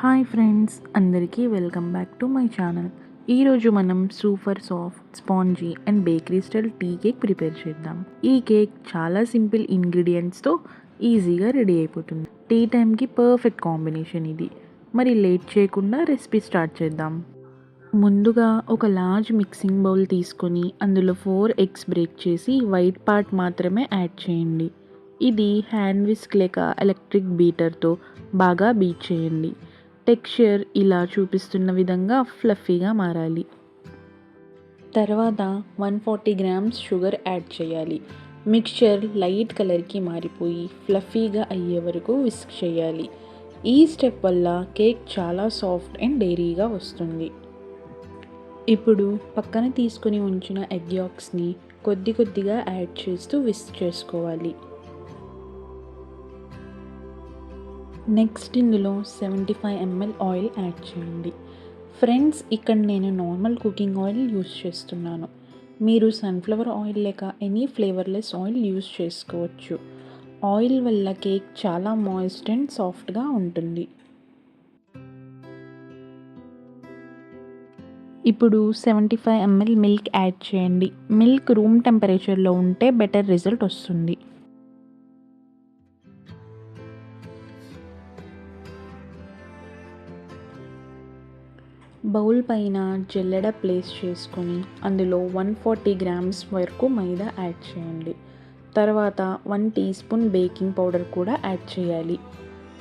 Hi friends, అందరికీ welcome back to my channel. ఈరోజు మనం super soft, spongy and bakery style tea cake prepare చేద్దాం. ఈ cake చాలా సింపుల్ ఇంగ్రీడియంట్స్తో ఈజీగా రెడీ అయిపోతుంది. టీ టైంకి పర్ఫెక్ట్ కాంబినేషన్ ఇది. మరి లేట్ చేయకుండా రెసిపీ స్టార్ట్ చేద్దాం. ముందుగా ఒక లార్జ్ మిక్సింగ్ బౌల్ తీసుకొని అందులో 4 ఎగ్స్ బ్రేక్ చేసి వైట్ పార్ట్ మాత్రమే యాడ్ చేయండి. ఇది హ్యాండ్ విస్క్ లేక ఎలక్ట్రిక్ బీటర్తో బాగా బీట్ చేయండి. టెక్స్చర్ ఇలా చూపిస్తున్న విధంగా ఫ్లఫీగా మారాలి. తర్వాత 140 గ్రామ్స్ షుగర్ యాడ్ చేయాలి. మిక్చర్ లైట్ కలర్కి మారిపోయి ఫ్లఫీగా అయ్యే వరకు విస్క్ చేయాలి. ఈ స్టెప్ వల్ల కేక్ చాలా సాఫ్ట్ అండ్ డైరీగా వస్తుంది. ఇప్పుడు పక్కన తీసుకుని ఉంచిన ఎగ్ యాక్స్ని కొద్ది కొద్దిగా యాడ్ చేస్తూ విస్క్ చేసుకోవాలి. నెక్స్ట్ ఇందులో 75 ml ఆయిల్ యాడ్ చేయండి. ఫ్రెండ్స్, ఇక్కడ నేను నార్మల్ కుకింగ్ ఆయిల్ యూస్ చేస్తున్నాను. మీరు సన్ఫ్లవర్ ఆయిల్ లేక ఎనీ ఫ్లేవర్లెస్ ఆయిల్ యూస్ చేసుకోవచ్చు. ఆయిల్ వల్ల కేక్ చాలా మాయిస్ట్ అండ్ సాఫ్ట్గా ఉంటుంది. ఇప్పుడు 75 ml మిల్క్ యాడ్ చేయండి. మిల్క్ రూమ్ టెంపరేచర్లో ఉంటే బెటర్ రిజల్ట్ వస్తుంది. బౌల్ పైన జల్లెడ ప్లేస్ చేసుకొని అందులో 140 గ్రామ్స్ వరకు మైదా యాడ్ చేయండి. తర్వాత 1 టీ స్పూన్ బేకింగ్ పౌడర్ కూడా యాడ్ చేయాలి.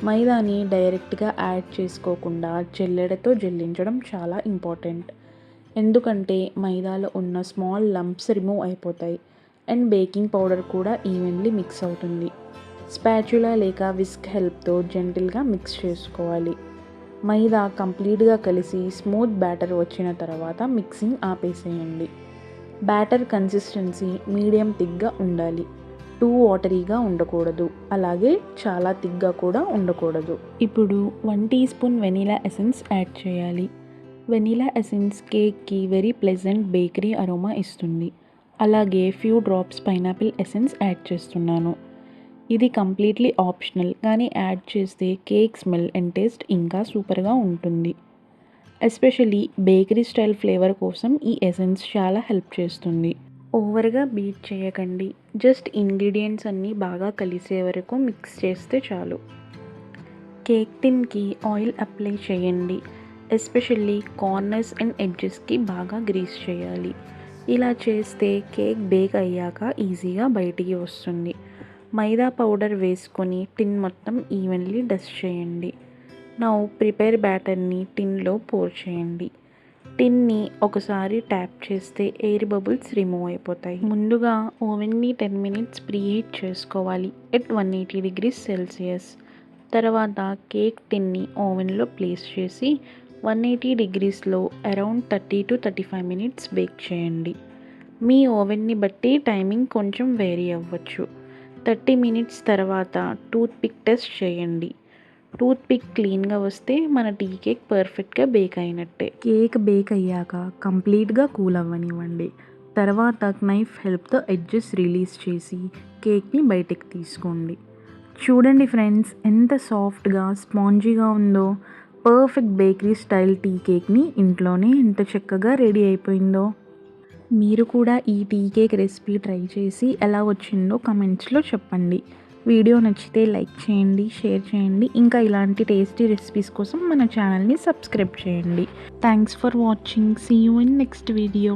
మైదాని డైరెక్ట్గా యాడ్ చేసుకోకుండా జల్లెడతో జల్లించడం చాలా ఇంపార్టెంట్. ఎందుకంటే మైదాలో ఉన్న స్మాల్ లంప్స్ రిమూవ్ అయిపోతాయి అండ్ బేకింగ్ పౌడర్ కూడా ఈవెన్లీ మిక్స్ అవుతుంది. స్పాచులా లేక విస్క్ హెల్ప్తో జెంటిల్గా మిక్స్ చేసుకోవాలి. మైదా కంప్లీట్గా కలిసి స్మూత్ బ్యాటర్ వచ్చిన తర్వాత మిక్సింగ్ ఆపేసేయండి. బ్యాటర్ కన్సిస్టెన్సీ మీడియం థిక్గా ఉండాలి. టూ వాటరీగా ఉండకూడదు, అలాగే చాలా థిక్గా కూడా ఉండకూడదు. ఇప్పుడు 1 tea spoon vanilla essence add చేయాలి. వెనీలా ఎసెన్స్ కేక్కి వెరీ ప్లెజెంట్ బేకరీ అరోమా ఇస్తుంది. అలాగే few drops pineapple essence add చేస్తున్నాను. ఇది కంప్లీట్లీ ఆప్షనల్, కానీ యాడ్ చేస్తే కేక్ స్మెల్ అండ్ టేస్ట్ ఇంకా సూపర్గా ఉంటుంది. ఎస్పెషలీ బేకరీ స్టైల్ ఫ్లేవర్ కోసం ఈ ఎసెన్స్ చాలా హెల్ప్ చేస్తుంది. ఓవర్గా బీట్ చేయకండి, జస్ట్ ఇంగ్రీడియంట్స్ అన్నీ బాగా కలిసే వరకు మిక్స్ చేస్తే చాలు. కేక్ టిన్కి ఆయిల్ అప్లై చేయండి. ఎస్పెషల్లీ కార్నర్స్ అండ్ ఎడ్జెస్కి బాగా గ్రీస్ చేయాలి. ఇలా చేస్తే కేక్ బేక్ అయ్యాక ఈజీగా బయటికి వస్తుంది. మైదా పౌడర్ వేసుకొని టిన్ మొత్తం ఈవెన్లీ డస్ట్ చేయండి. నౌ ప్రిపేర్ బ్యాటర్ని టిన్లో పోర్ చేయండి. టిన్ని ఒకసారి ట్యాప్ చేస్తే ఎయిర్ బబుల్స్ రిమూవ్ అయిపోతాయి. ముందుగా ఓవెన్ని 10 minutes ప్రీహీట్ చేసుకోవాలి ఎట్ 180 degrees Celsius. తర్వాత కేక్ టిన్ని ఓవెన్లో ప్లేస్ చేసి 180 degreesలో అరౌండ్ 30 to 35 minutes బేక్ చేయండి. మీ ఓవెన్ని బట్టి టైమింగ్ కొంచెం వేరీ అవ్వచ్చు. 30 minutes తర్వాత టూత్ పిక్ టెస్ట్ చేయండి. టూత్ పిక్ క్లీన్గా వస్తే మన టీ కేక్ పర్ఫెక్ట్గా బేక్ అయినట్టే. కేక్ బేక్ అయ్యాక కంప్లీట్గా కూల్ అవ్వనివ్వండి. తర్వాత నైఫ్ హెల్ప్తో ఎడ్జెస్ రిలీజ్ చేసి కేక్ని బయటకు తీసుకోండి. చూడండి ఫ్రెండ్స్, ఎంత సాఫ్ట్గా స్పాంజీగా ఉందో. పర్ఫెక్ట్ బేకరీ స్టైల్ టీ కేక్ని ఇంట్లోనే ఎంత చక్కగా రెడీ అయిపోయిందో. మీరు కూడా ఈ టీ కేక్ రెసిపీ ట్రై చేసి ఎలా వచ్చిందో కమెంట్స్లో చెప్పండి. వీడియో నచ్చితే లైక్ చేయండి, షేర్ చేయండి. ఇంకా ఇలాంటి టేస్టీ రెసిపీస్ కోసం మన ఛానల్ని సబ్స్క్రైబ్ చేయండి. Thanks for watching. See you in next video.